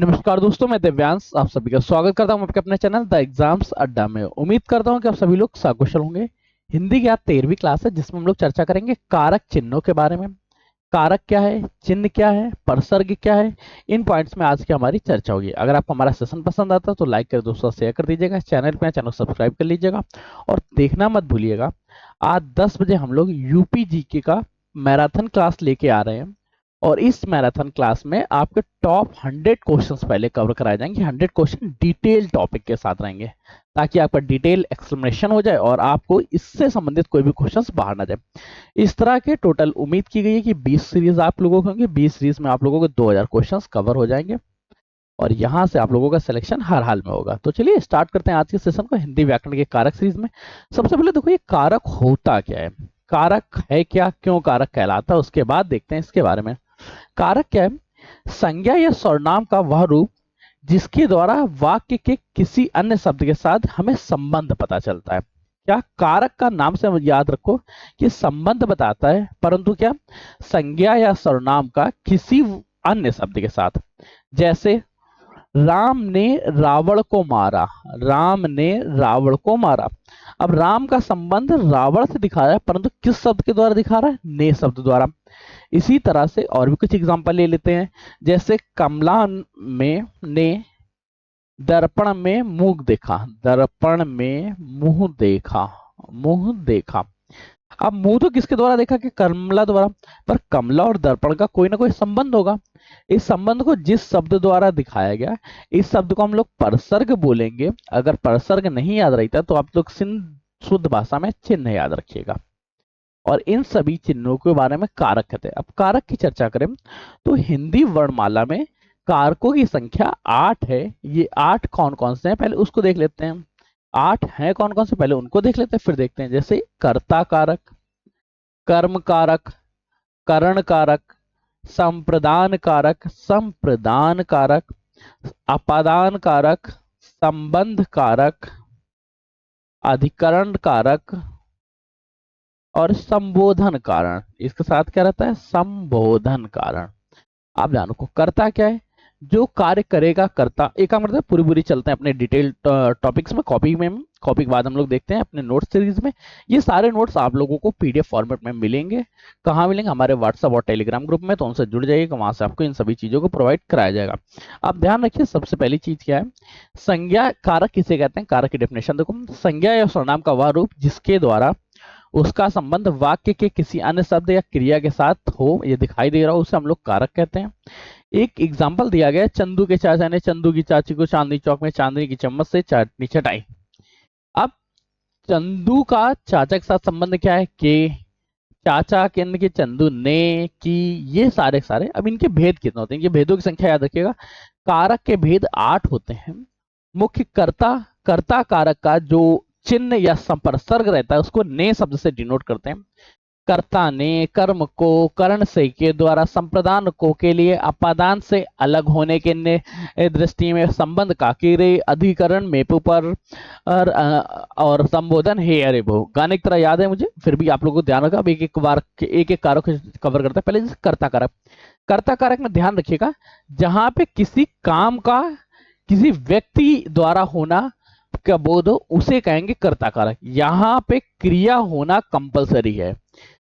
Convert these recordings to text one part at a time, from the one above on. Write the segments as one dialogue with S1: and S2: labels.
S1: नमस्कार दोस्तों, मैं दिव्यांश आप सभी का स्वागत करता हूं आपके अपने चैनल द एग्जाम्स अड्डा में। उम्मीद करता हूं कि आप सभी लोग सकुशल होंगे। हिंदी की आज 13वीं क्लास है जिसमें हम लोग चर्चा करेंगे कारक चिन्हों के बारे में। कारक क्या है, चिन्ह क्या है, परसर्ग क्या है, इन पॉइंट्स में आज की हमारी चर्चा होगी। अगर आपको हमारा सेशन पसंद आता है तो लाइक कर दोस्तों, शेयर कर दीजिएगा, चैनल सब्सक्राइब कर लीजिएगा और देखना मत भूलिएगा। आज 10 बजे हम लोग यूपी जीके का मैराथन क्लास लेके आ रहे हैं और इस मैराथन क्लास में आपके टॉप 100 क्वेश्चंस पहले कवर कराए जाएंगे। 100 क्वेश्चन डिटेल टॉपिक के साथ रहेंगे ताकि आपका डिटेल एक्सप्लेनेशन हो जाए और आपको इससे संबंधित कोई भी क्वेश्चंस बाहर ना जाए। इस तरह के टोटल उम्मीद की गई है कि 20 सीरीज आप लोगों को होंगे। 20 सीरीज में आप लोगों को 2000 क्वेश्चंस कवर हो जाएंगे और यहां से आप लोगों का सिलेक्शन हर हाल में होगा। तो चलिए स्टार्ट करते हैं आज के सेशन को हिंदी व्याकरण के कारक सीरीज में। सबसे पहले देखो ये कारक होता क्या है, कारक है क्या, क्यों कारक कहलाता है, उसके बाद देखते हैं इसके बारे में। कारक क्या है? संज्ञा या सर्वनाम का वह रूप जिसके द्वारा वाक्य के किसी अन्य शब्द के साथ हमें संबंध पता चलता है। क्या कारक का नाम से याद रखो कि संबंध बताता है, परंतु क्या संज्ञा या सर्वनाम का किसी अन्य शब्द के साथ। जैसे राम ने रावण को मारा, राम ने रावण को मारा। अब राम का संबंध रावण से दिखा रहा है परंतु किस शब्द के द्वारा दिखा रहा है? ने शब्द द्वारा। इसी तरह से और भी कुछ एग्जांपल ले लेते हैं। जैसे कमला में ने दर्पण में मुंह देखा, दर्पण में मुंह देखा, मुंह देखा। अब मुंह तो किसके द्वारा देखा? कि कमला द्वारा। पर कमला और दर्पण का कोई ना कोई संबंध होगा। इस संबंध को जिस शब्द द्वारा दिखाया गया, इस शब्द को हम लोग परसर्ग बोलेंगे। अगर परसर्ग नहीं याद रहता तो आप लोग शुद्ध भाषा में चिन्ह याद रखिएगा। और इन सभी चिन्हों के बारे में कारक कहते हैं। अब कारक की चर्चा करें तो हिंदी वर्णमाला में कारकों की संख्या 8 है। ये 8 कौन कौन से हैं पहले उसको देख लेते हैं। 8 हैं कौन कौन से पहले उनको देख लेते हैं, फिर देखते हैं। जैसे कर्ता कारक, कर्म कारक, करण कारक, संप्रदान कारक, संप्रदान कारक, अपादान कारक, संबंध कारक, अधिकरण कारक और संबोधन कारण। इसके साथ क्या रहता है? संबोधन कारण। आप जानो को कर्ता क्या है? जो कार्य करेगा कर्ता। एक काम करते हैं, पूरी पूरी चलते हैं अपने डिटेल टॉपिक्स में। कॉपी के बाद हम लोग देखते हैं अपने नोट सीरीज में। ये सारे नोट्स आप लोगों को पीडीएफ फॉर्मेट में मिलेंगे। कहाँ मिलेंगे? हमारे व्हाट्सएप और टेलीग्राम ग्रुप में। तो उनसे जुड़ जाइएगा, वहां से आपको इन सभी चीजों को प्रोवाइड कराया जाएगा। आप ध्यान रखिए, सबसे पहली चीज क्या है? संज्ञा कारक किसे कहते हैं? कारक की डेफिनेशन देखो। संज्ञा या सर्वनाम का वह रूप जिसके द्वारा उसका संबंध वाक्य के किसी अन्य शब्द या क्रिया के साथ हो, ये दिखाई दे रहा हो, उसे हम लोग कारक कहते हैं। एक एग्जाम्पल दिया गया है, चंदू के चाचा ने चंदू की चाची को चांदनी चौक में चांदनी की चम्मच से चाटनी चटाई। अब चंदू का चाचा के साथ संबंध क्या है? के। चाचा के अंदर के चंदू ने की, ये सारे सारे। अब इनके भेद कितने होते हैं? ये भेदों की संख्या याद रखिएगा। कारक के भेद 8 होते हैं। मुख्य कर्ता, कर्ता कारक का जो चिन्ह या संपर्सर्ग रहता है उसको ने शब्द से डिनोट करते हैं। कर्ता ने कर्म को करण से के द्वारा, संप्रदान को के लिए, अपादान से अलग होने के दृष्टि में, संबंध का के रे, अधिकरण मेपू पर और संबोधन हे अरे भो। गाने की तरह याद है मुझे, फिर भी आप लोगों को ध्यान रखा। अब एक एक बार एक एक कारक कवर करते हैं। पहले जैसे कर्ता कारक, कर्ता कारक में ध्यान रखिएगा जहां पे किसी काम का किसी व्यक्ति द्वारा होना का बोध हो उसे कहेंगे कर्ता कारक। यहां पे क्रिया होना कंपलसरी है।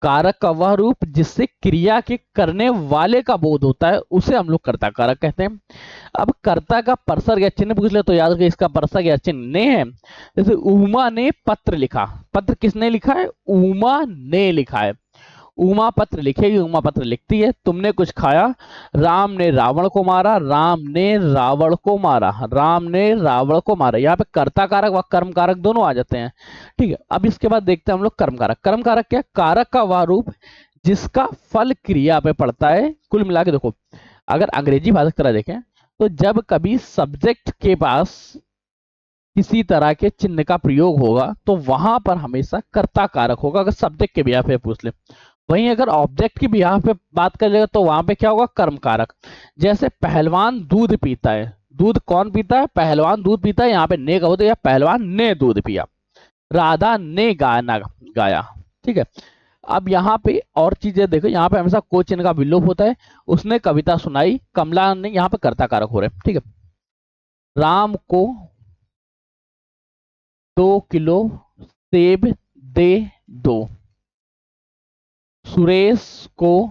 S1: कारक का वह रूप जिससे क्रिया के करने वाले का बोध होता है उसे हम लोग कर्ता कारक कहते हैं। अब कर्ता का परसर्ग या चिन्ह पूछ ले तो याद रखिए इसका परसर्ग या चिन्ह ने है। जैसे उमा ने पत्र लिखा, पत्र किसने लिखा है? उमा ने लिखा है। उमा पत्र लिखेगी, उमा पत्र लिखती है। तुमने कुछ खाया, राम ने रावण को मारा, राम ने रावण को मारा, राम ने रावण को मारा। यहाँ पे कर्ता कारक व कर्म कारक दोनों आ जाते हैं। ठीक है, अब इसके बाद देखते हैं हम लोग कर्म कारक। कर्म कारक क्या? कारक का वह रूप जिसका फल क्रिया पे पड़ता है। कुल मिला के देखो, अगर अंग्रेजी भाषा की तरह देखें तो जब कभी सब्जेक्ट के पास किसी तरह के चिन्ह का प्रयोग होगा तो वहां पर हमेशा कर्ता कारक होगा, अगर सब्जेक्ट के बिहार पे पूछ ले। वहीं अगर ऑब्जेक्ट की बिहार पे बात कर लेगा तो वहां पे क्या होगा? कर्म कारक। जैसे पहलवान दूध पीता है, दूध कौन पीता है? पहलवान दूध पीता है। यहाँ पे ने कहो तो या पहलवान ने दूध पिया, राधा ने गाना गाया। ठीक है, अब यहाँ पे और चीजें देखो, यहाँ पे हमेशा को चिन्ह का विलोप होता है। उसने कविता सुनाई, कमला ने यहाँ पे कर्ता कारक हो रहे हैं, ठीक है। राम को 2 किलो सेब दे दो, सुरेश को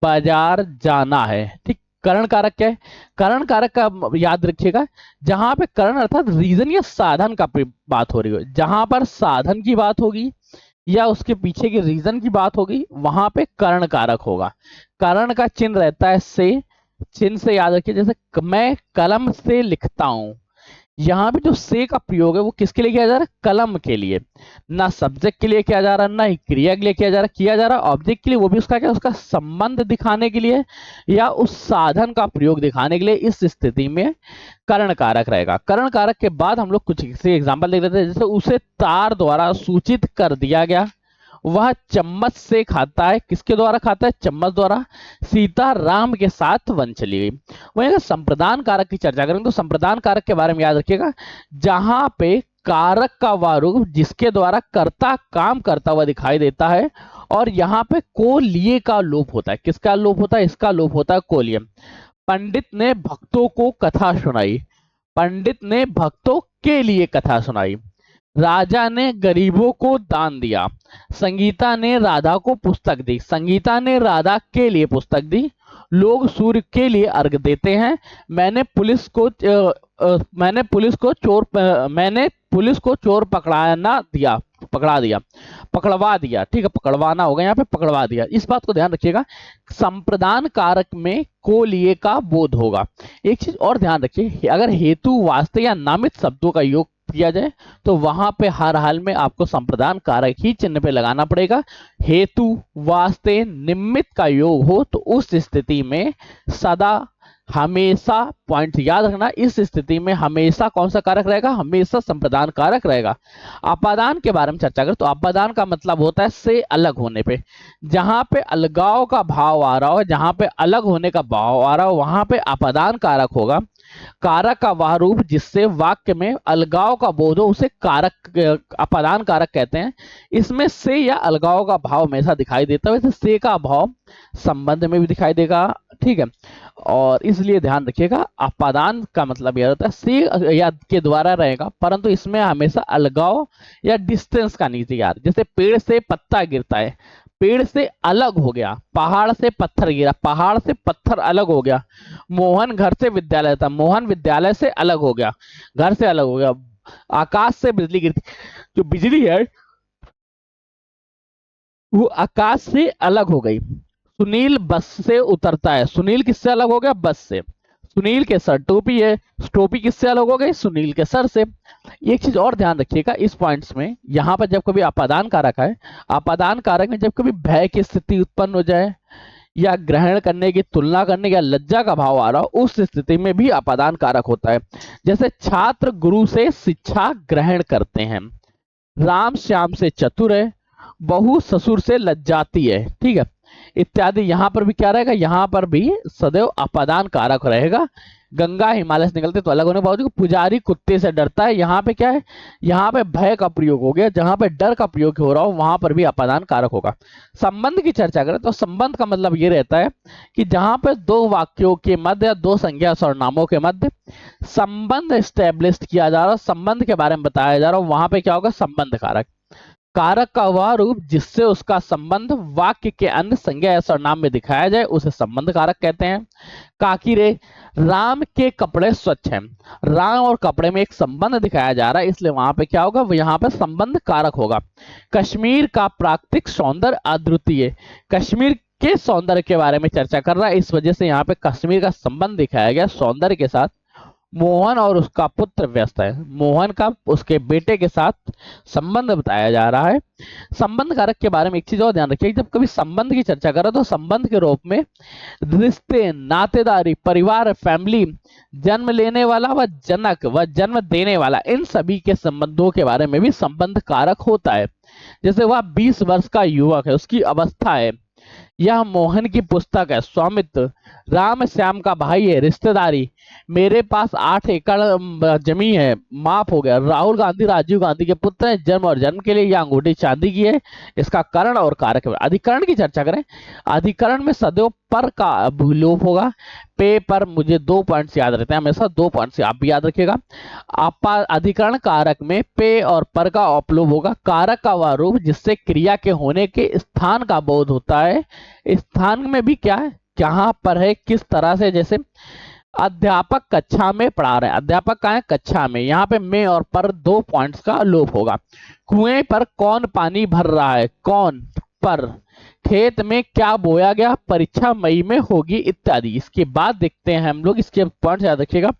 S1: बाजार जाना है, ठीक। करण कारक क्या है? करण कारक का याद रखिएगा, जहां पे करण अर्थात रीजन या साधन का बात हो रही हो, जहां पर साधन की बात होगी या उसके पीछे के रीजन की बात होगी, वहां पे करण कारक होगा। करण का चिन्ह रहता है से। चिन्ह से याद रखिए, जैसे मैं कलम से लिखता हूं, यहाँ पे जो से का प्रयोग है वो किसके लिए किया जा रहा है? कलम के लिए। ना सब्जेक्ट के लिए किया जा रहा है, ना ही क्रिया के लिए किया जा रहा है ऑब्जेक्ट के लिए, वो भी उसका क्या, उसका संबंध दिखाने के लिए या उस साधन का प्रयोग दिखाने के लिए। इस स्थिति में करण कारक रहेगा। करण कारक के बाद हम लोग कुछ एग्जाम्पल देख लेते हैं, जैसे उसे तार द्वारा सूचित कर दिया गया, वह चम्मच से खाता है। किसके द्वारा खाता है? चम्मच द्वारा। सीता राम के साथ वन चली गई। वहीं अगर संप्रदान कारक की चर्चा करें तो संप्रदान कारक के बारे में याद रखिएगा, जहां पे कारक का वह रूप जिसके द्वारा कर्ता काम करता हुआ दिखाई देता है, और यहाँ पे को लिए का लोप होता है। किसका लोप होता है? इसका लोप होता है को लिए। पंडित ने भक्तों को कथा सुनाई, पंडित ने भक्तों के लिए कथा सुनाई। राजा ने गरीबों को दान दिया, संगीता ने राधा को पुस्तक दी, संगीता ने राधा के लिए पुस्तक दी। लोग सूर्य के लिए अर्घ देते हैं। मैंने पुलिस को चोर पकड़वा दिया, ठीक है, पकड़वाना होगा यहाँ पे, पकड़वा दिया। इस बात को ध्यान रखिएगा, संप्रदान कारक में को लिए का बोध होगा। एक चीज और ध्यान रखिए, अगर हेतु वास्ते या नामित शब्दों का योग किया जाए तो वहां पे हर हाल में आपको संप्रदान कारक ही चिन्ह पे लगाना पड़ेगा। हेतु वास्ते निमित्त का योग हो तो उस स्थिति में सदा हमेशा, पॉइंट याद रखना, इस स्थिति में हमेशा कौन सा कारक रहेगा? हमेशा संप्रदान कारक रहेगा। अपादान के बारे में चर्चा करें तो अपादान का मतलब होता है से अलग होने पे। जहां पे अलगाव का भाव आ रहा हो, जहां पे अलग होने का भाव आ रहा हो, वहां पे अपादान कारक होगा। कारक का वह रूप जिससे वाक्य में अलगाव का बोध हो उसे कारक, अपादान कारक कहते हैं। इसमें से या अलगाव का भाव हमेशा दिखाई देता है, वैसे से का भाव संबंध में भी दिखाई देगा, ठीक है। और इसलिए ध्यान रखिएगा, अपादान का मतलब यह होता है से या के द्वारा रहेगा, परंतु इसमें हमेशा अलगाव या डिस्टेंस का नहीं यार। जैसे पेड़ से पत्ता गिरता है, पेड़ से अलग हो गया, पहाड़ से पत्थर गिरा, पहाड़ से पत्थर अलग हो गया। मोहन घर से विद्यालय था, मोहन विद्यालय से अलग हो गया, घर से अलग हो गया। आकाश से बिजली गिरती, जो बिजली है वो आकाश से अलग हो गई। सुनील बस से उतरता है, सुनील किससे अलग हो गया? बस से। सुनील के सर टोपी है, टोपी किससे अलग हो गई? सुनील के सर से। एक चीज और ध्यान रखिएगा इस पॉइंट्स में, यहां पर जब कभी अपादान कारक है, अपादान कारक में जब कभी भय की स्थिति उत्पन्न हो जाए या ग्रहण करने की, तुलना करने या लज्जा का भाव आ रहा हो, उस स्थिति में भी अपादान कारक होता है। जैसे छात्र गुरु से शिक्षा ग्रहण करते हैं, राम श्याम से चतुर है, बहू ससुर से लज्जाती है, ठीक है, इत्यादि। यहां पर भी क्या रहेगा? यहां पर भी सदैव अपादान कारक रहेगा। गंगा हिमालय से निकलते तो अलग होने के बावजूद पुजारी कुत्ते से डरता है, यहाँ पे क्या है? यहाँ पे भय का प्रयोग हो गया, जहां पे डर का प्रयोग हो रहा हो वहां पर भी अपादान कारक होगा। संबंध की चर्चा करें तो संबंध का मतलब ये रहता है कि जहां पे दो वाक्यों के मध्य या दो संज्ञा सर्वनामों के मध्य संबंध स्टैब्लिश किया जा रहा हो, संबंध के बारे में बताया जा रहा हो, वहां पे क्या होगा? संबंध कारक। कारक का वह रूप जिससे उसका संबंध वाक्य के अन्य संज्ञा या सर्वनाम में दिखाया जाए उसे संबंध कारक कहते हैं। काकिरे, राम के कपड़े स्वच्छ हैं, राम और कपड़े में एक संबंध दिखाया जा रहा है, इसलिए वहां पे क्या होगा? यहाँ पे संबंध कारक होगा। कश्मीर का प्राकृतिक सौंदर्य अद्वितीय, कश्मीर के सौंदर्य के बारे में चर्चा कर रहा है, इस वजह से यहाँ पे कश्मीर का संबंध दिखाया गया सौंदर्य के साथ। मोहन और उसका पुत्र व्यस्त है, मोहन का उसके बेटे के साथ संबंध बताया जा रहा है। संबंध कारक के बारे में एक चीज और ध्यान रखिए, जब कभी संबंध की चर्चा करो तो संबंध के रूप में रिश्ते, नातेदारी, परिवार, फैमिली, जन्म लेने वाला व जनक व जन्म देने वाला, इन सभी के संबंधों के बारे में भी संबंध कारक होता है। जैसे वह 20 वर्ष का युवक है, उसकी अवस्था है, यह मोहन की पुस्तक है। स्वामित्व, राम श्याम का भाई है। रिश्तेदारी, मेरे पास 8 एकड़ जमीन है। माफ हो गया। राहुल गांधी राजीव गांधी के पुत्र हैं। जन्म और जन्म के लिए यह अंगूठी चांदी की है। इसका कारण और कारक है। अधिकरण की चर्चा करें। अधिकरण में सदैव पर का लोप होगा। पे पर मुझे 2 पॉइंट्स याद रहते हैं हमेशा, 2 पॉइंट्स आप भी याद रखिएगा। आपा अधिकरण कारक में पे और पर का अपलोप होगा। कारक का वह रूप जिससे क्रिया के होने के स्थान का बोध होता है। स्थान में भी क्या है, कहां पर है, किस तरह से। जैसे अध्यापक कक्षा में पढ़ा रहे हैं, अध्यापक कहाँ है, कक्षा में। यहाँ पे में और पर 2 पॉइंट्स का लोप होगा। कुएं पर कौन पानी भर रहा है, कौन पर। खेत में क्या बोया गया, परीक्षा मई में होगी, इत्यादि। इसके बाद देखते हैं हम लोग, इसके पॉइंट याद रखिएगा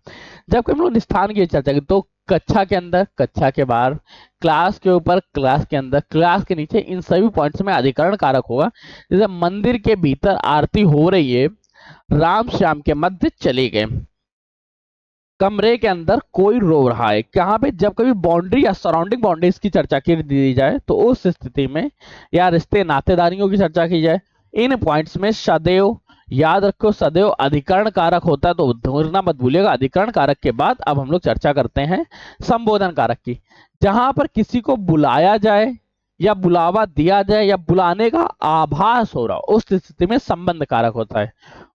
S1: जब हम लोग स्थान की चर्चा करें तो कक्षा के अंदर, कक्षा के बाहर, क्लास के ऊपर, क्लास के अंदर, क्लास के नीचे, इन सभी पॉइंट्स में अधिकरण कारक होगा। जैसे मंदिर के भीतर आरती हो रही है, राम श्याम के मध्य चले गए। कमरे के अंदर कोई रो रहा है। कहाँ पे, जब कभी बाउंड्री या सराउंडिंग बाउंड्रीज की चर्चा की दी जाए तो उस स्थिति में, या रिश्ते नातेदारियों की चर्चा की जाए, इन पॉइंट्स में सदैव याद रखो, सदैव अधिकरण कारक होता है। तो भूलना मत भूलिएगा। अधिकरण कारक के बाद अब हम लोग चर्चा करते हैं संबोधन कारक की। जहां पर किसी को बुलाया जाए या बुलावा दिया जाए या बुलाने का आभास हो रहा हो, उस स्थिति में संबंध कारक होता है।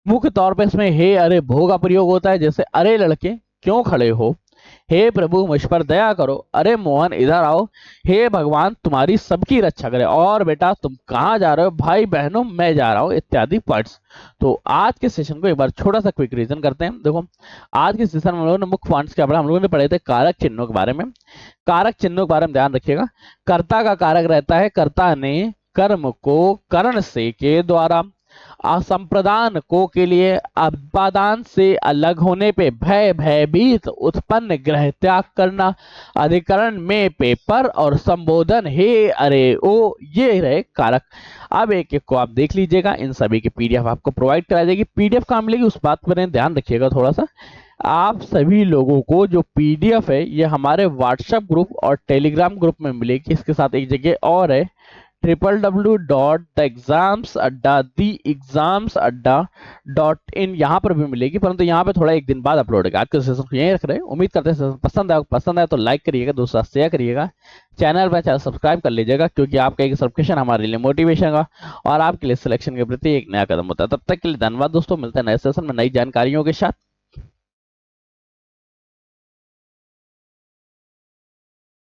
S1: मुख्य तौर पर इसमें हे, अरे, भो का प्रयोग होता है। जैसे अरे लड़के क्यों खड़े हो, हे प्रभु मुझ पर दया करो, अरे मोहन इधर आओ, हे भगवान तुम्हारी सबकी रक्षा करे, और बेटा तुम कहाँ जा रहे हो, भाई बहनों मैं जा रहा हूँ, इत्यादि पॉइंट्स। तो आज के सेशन को एक बार छोटा सा क्विक रिवीजन करते हैं। देखो, आज के सेशन में हम लोगों ने मुख्य पॉइंट्स क्या पढ़ा, हम लोगों ने पढ़े थे कारक चिन्हों के बारे में। कारक चिन्हों के बारे में ध्यान रखिएगा। कर्ता का कारक रहता है, कर्ता ने कर्म को करण से के द्वारा, असंप्रदान को के लिए अपादान से अलग होने पे भय भयभीत उत्पन्न ग्रह त्याग करना। अधिकरण में पेपर और संबोधन हे, अरे, ओ, ये रहे कारक। अब एक एक को आप देख लीजिएगा। इन सभी की पीडीएफ आपको प्रोवाइड कराई जाएगी। पीडीएफ कहाँ मिलेगी उस बात पर ध्यान रखिएगा थोड़ा सा। आप सभी लोगों को जो पीडीएफ है ये हमारे व्हाट्सएप ग्रुप और टेलीग्राम ग्रुप में मिलेगी। इसके साथ एक जगह और है, www.theexamsadda.in, यहाँ पर भी मिलेगी, परंतु यहाँ पे थोड़ा एक दिन बाद अपलोड होगा। आज के सेशन को यहीं रख रहे हैं। उम्मीद करते हैं सेशन पसंद आए तो लाइक करिएगा, दोस्तों शेयर करिएगा, चैनल पर चैनल सब्सक्राइब कर लीजिएगा, क्योंकि आपका एक सब्सक्रिप्शन हमारे लिए मोटिवेशन का और आपके लिए सिलेक्शन के प्रति एक नया कदम होता है। तब तक के लिए धन्यवाद दोस्तों। मिलते हैं नए सेशन में नई जानकारियों के साथ।